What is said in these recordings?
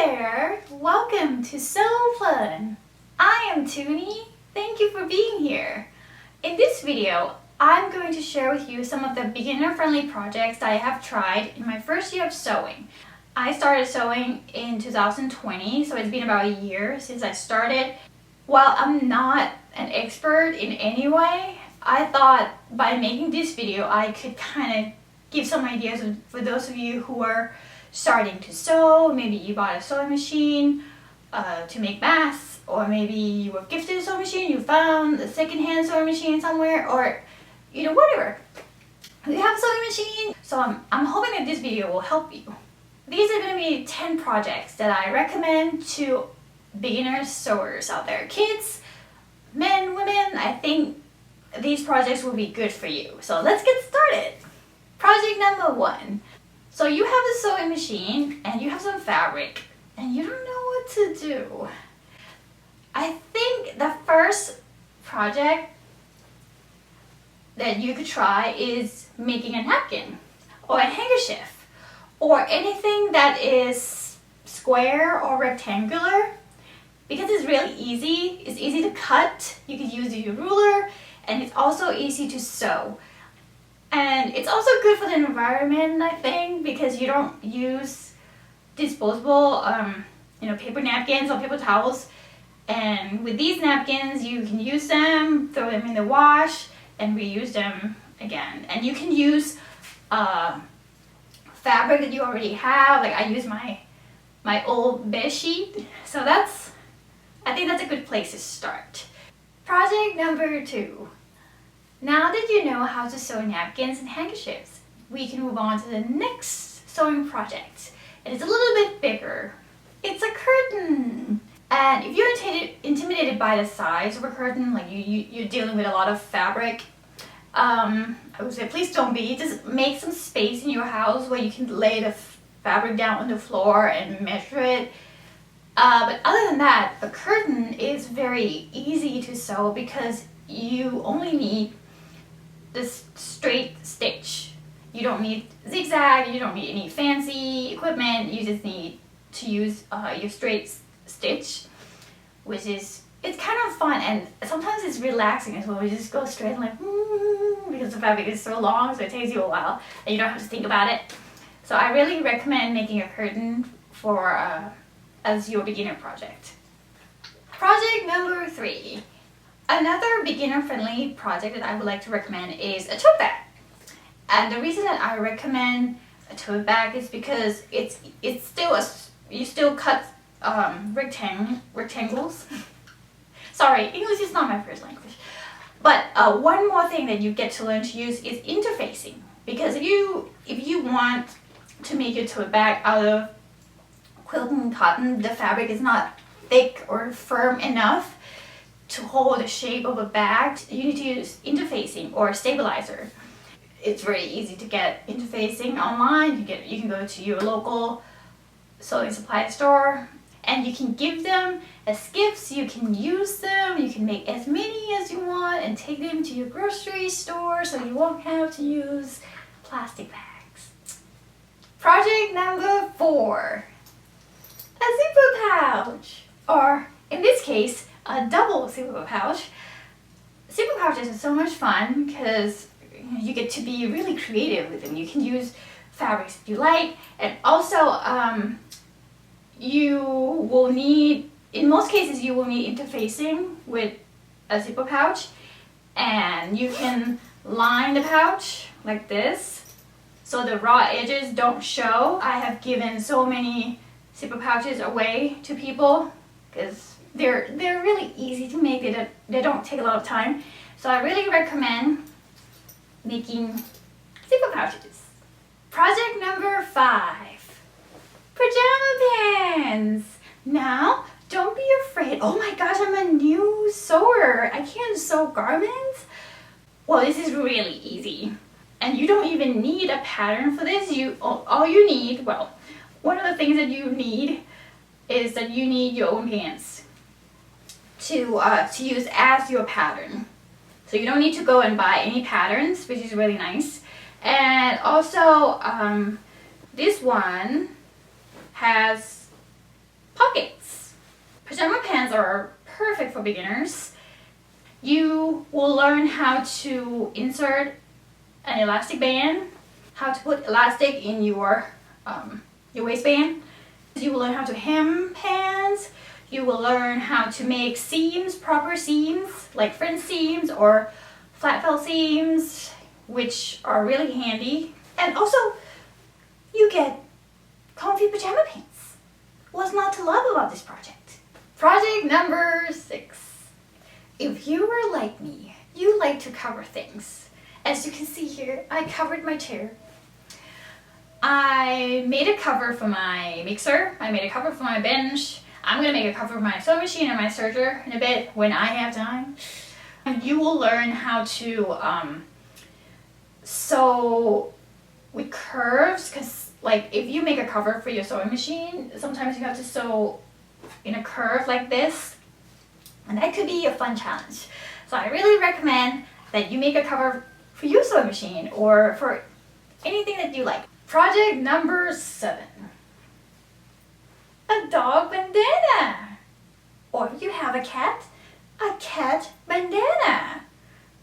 there! Welcome to Sew Fun. I am Toonie. Thank you for being here. In this video, I'm going to share with you some of the beginner-friendly projects that I have tried in my first year of sewing. I started sewing in 2020, so it's been about a year since I started. While I'm not an expert in any way, I thought by making this video I could kind of give some ideas for those of you who are starting to sew. Maybe you bought a sewing machine to make masks, or maybe you were gifted a sewing machine, you found a second-hand sewing machine somewhere, or whatever. You have a sewing machine. So I'm hoping that this video will help you. These are going to be 10 projects that I recommend to beginner sewers out there. Kids, men, women, I think these projects will be good for you. So let's get started. Project number 1. So you have a sewing machine and you have some fabric and you don't know what to do. I think the first project that you could try is making a napkin or a handkerchief or anything that is square or rectangular, because it's really easy. It's easy to cut. You can use your ruler, and it's also easy to sew. And it's also good for the environment, I think, because you don't use disposable paper napkins or paper towels. And with these napkins, you can use them, throw them in the wash, and reuse them again. And you can use fabric that you already have. Like I use my old bed sheet. So I think that's a good place to start. Project number 2. Now that you know how to sew napkins and handkerchiefs, we can move on to the next sewing project. And it's a little bit bigger. It's a curtain. And if you're intimidated by the size of a curtain, like you're dealing with a lot of fabric, I would say please don't be. Just make some space in your house where you can lay the fabric down on the floor and measure it. But other than that, a curtain is very easy to sew because you only need this straight stitch. You don't need zigzag, you don't need any fancy equipment. You just need to use your straight stitch, which is, it's kind of fun, and sometimes it's relaxing as well. You just go straight and like, because the fabric is so long, so it takes you a while and you don't have to think about it. So I really recommend making a curtain for as your beginner project. Project number 3. Another beginner-friendly project that I would like to recommend is a tote bag. And the reason that I recommend a tote bag is because it's still you still cut rectangles. Sorry, English is not my first language. But one more thing that you get to learn to use is interfacing. Because if you want to make your tote bag out of quilted cotton, the fabric is not thick or firm enough to hold the shape of a bag, you need to use interfacing or stabilizer. It's very easy to get interfacing online. You can go to your local sewing supply store and you can give them as gifts. You can use them. You can make as many as you want and take them to your grocery store so you won't have to use plastic bags. Project number 4. A zipper pouch, or in this case, a double zipper pouch. Zipper pouches are so much fun because you get to be really creative with them. You can use fabrics that you like, and also you will need, in most cases, you will need interfacing with a zipper pouch, and you can line the pouch like this so the raw edges don't show. I have given so many zipper pouches away to people because they're really easy to make. They don't take a lot of time. So I really recommend making zipper pouches. Project number 5. Pajama pants. Now, don't be afraid. Oh my gosh, I'm a new sewer. I can't sew garments. Well, this is really easy. And you don't even need a pattern for this. All you need, well, one of the things that you need is that you need your own pants to use as your pattern. So you don't need to go and buy any patterns, which is really nice. And also, this one has are perfect for beginners. You will learn how to insert an elastic band, how to put elastic in your waistband. You will learn how to hem pants. You will learn how to make seams, proper seams, like French seams or flat fell seams, which are really handy. And also, you get comfy pajama pants. What's not to love about this project? Project number 6. If you were like me, you like to cover things. As you can see here, I covered my chair. I made a cover for my mixer. I made a cover for my bench. I'm gonna make a cover for my sewing machine and my serger in a bit when I have time. And you will learn how to sew with curves, because like if you make a cover for your sewing machine, sometimes you have to sew in a curve like this, and that could be a fun challenge. So I really recommend that you make a cover for your sewing machine or for anything that you like. Project number 7. A dog bandana. Or if you have a cat bandana.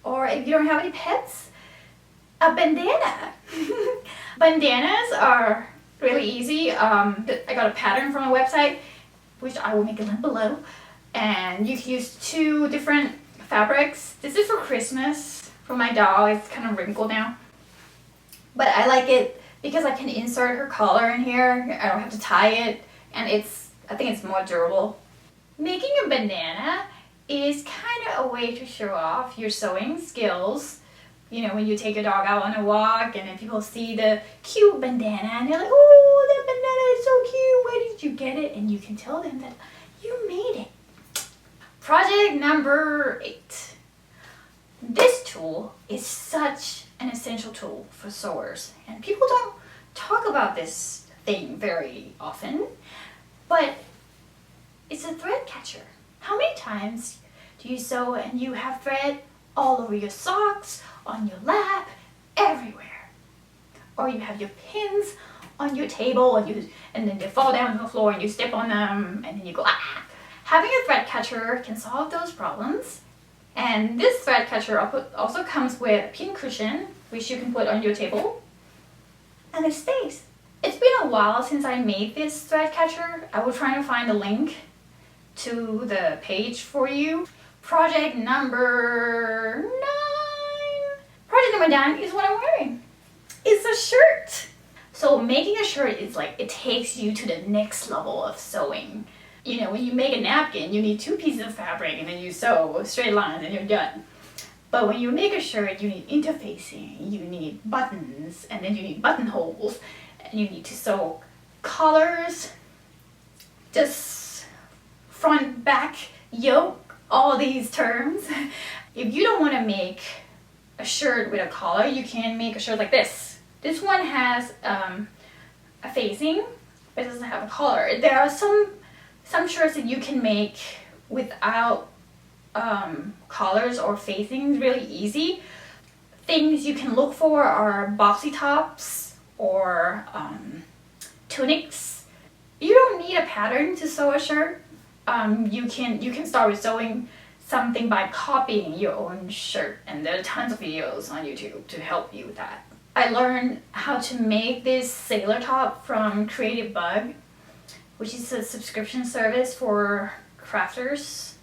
Or if you don't have any pets, a bandana. Bandanas are really easy. I got a pattern from a website, which I will make a link below. And you can use 2 different fabrics. This is for Christmas for my dog. It's kind of wrinkled now. But I like it because I can insert her collar in here. I don't have to tie it, and I think it's more durable. Making a bandana is kind of a way to show off your sewing skills. You know, when you take your dog out on a walk and then people see the cute bandana and they're like, oh, that bandana is so cute, where did you get it? And you can tell them that you made it. Project number 8. This tool is such an essential tool for sewers, and people don't talk about this thing very often, but it's a thread catcher. How many times do you sew and you have thread all over your socks, on your lap, everywhere? Or you have your pins on your table and then they fall down on the floor and you step on them and then you go, ah! Having a thread catcher can solve those problems. And this thread catcher also comes with a pin cushion, which you can put on your table, and it stays. It's been a while since I made this thread catcher. I will try to find a link to the page for you. Project number 9. Project number 9 is what I'm wearing. It's a shirt. So making a shirt is like, it takes you to the next level of sewing. You know, when you make a napkin, you need 2 pieces of fabric and then you sew straight lines and you're done. But when you make a shirt, you need interfacing, you need buttons, and then you need buttonholes, and you need to sew collars, just front, back, yoke, all these terms. If you don't want to make a shirt with a collar, you can make a shirt like this. This one has a facing, but it doesn't have a collar. There are some shirts that you can make without collars or facings really easy. Things you can look for are boxy tops or tunics. You don't need a pattern to sew a shirt. You can start with sewing something by copying your own shirt, and there are tons of videos on YouTube to help you with that. I learned how to make this sailor top from Creativebug, which is a subscription service for crafters.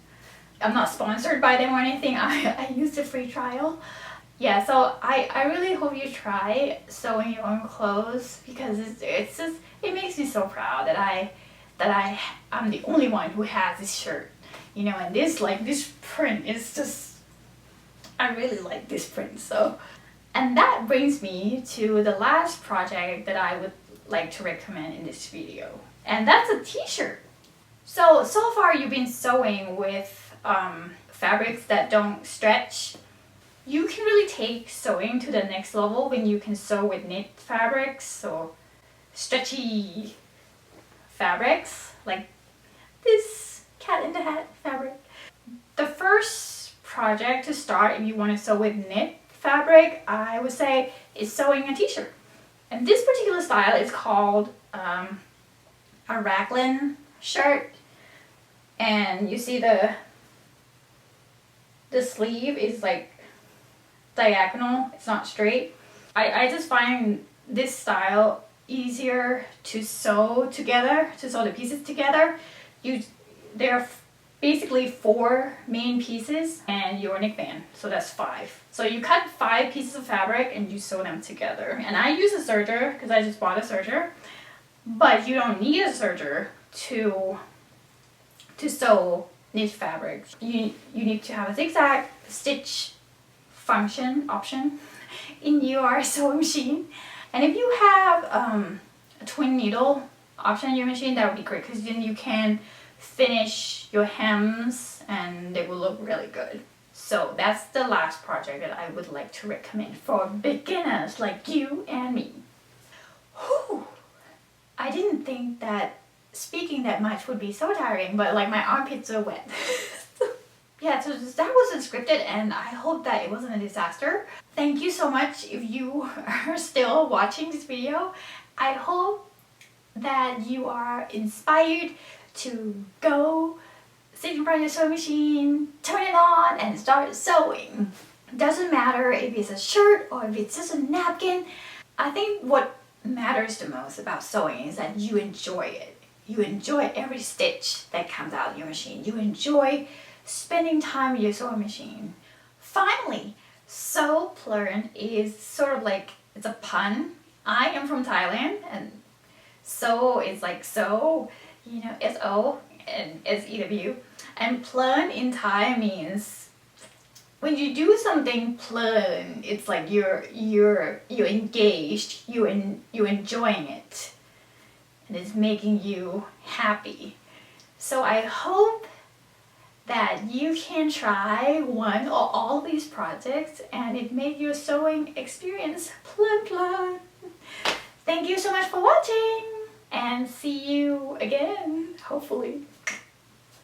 I'm not sponsored by them or anything. I used a free trial. Yeah, so I really hope you try sewing your own clothes, because it's just, it makes me so proud that I'm the only one who has this shirt. You know, and this print is just, I really like this print. So, and that brings me to the last project that I would like to recommend in this video. And that's a t-shirt. So far you've been sewing with fabrics that don't stretch. You can really take sewing to the next level when you can sew with knit fabrics or stretchy fabrics like this cat in the hat fabric. The first project to start if you want to sew with knit fabric, I would say, is sewing a t-shirt. And this particular style is called a Raglan shirt. and you see the sleeve is like diagonal, it's not straight. I just find this style easier to sew together, to sew the pieces together. There are basically 4 main pieces and your neckband, so that's 5. So you cut 5 pieces of fabric and you sew them together. And I use a serger because I just bought a serger, but you don't need a serger to sew knit fabric. You need to have a zigzag stitch option in your sewing machine. And if you have a twin needle option in your machine, that would be great, because then you can finish your hems and they will look really good. So that's the last project that I would like to recommend for beginners like you and me. Whew. I didn't think that speaking that much would be so tiring, but like my armpits are wet. Yeah, so that wasn't scripted, and I hope that it wasn't a disaster. Thank you so much if you are still watching this video. I hope that you are inspired to go sit in front of your sewing machine, turn it on, and start sewing. Doesn't matter if it's a shirt or if it's just a napkin. I think what matters the most about sewing is that you enjoy it. You enjoy every stitch that comes out of your machine. You enjoy spending time with your sewing machine. Finally, sew plern is sort of like, it's a pun. I am from Thailand, and sew is like sew, you know, S-O and S-E-W. And plern in Thai means when you do something plern, it's like you're engaged, you're enjoying it, and it's making you happy. So I hope that you can try one or all these projects and it made your sewing experience plern. Thank you so much for watching, and see you again, hopefully.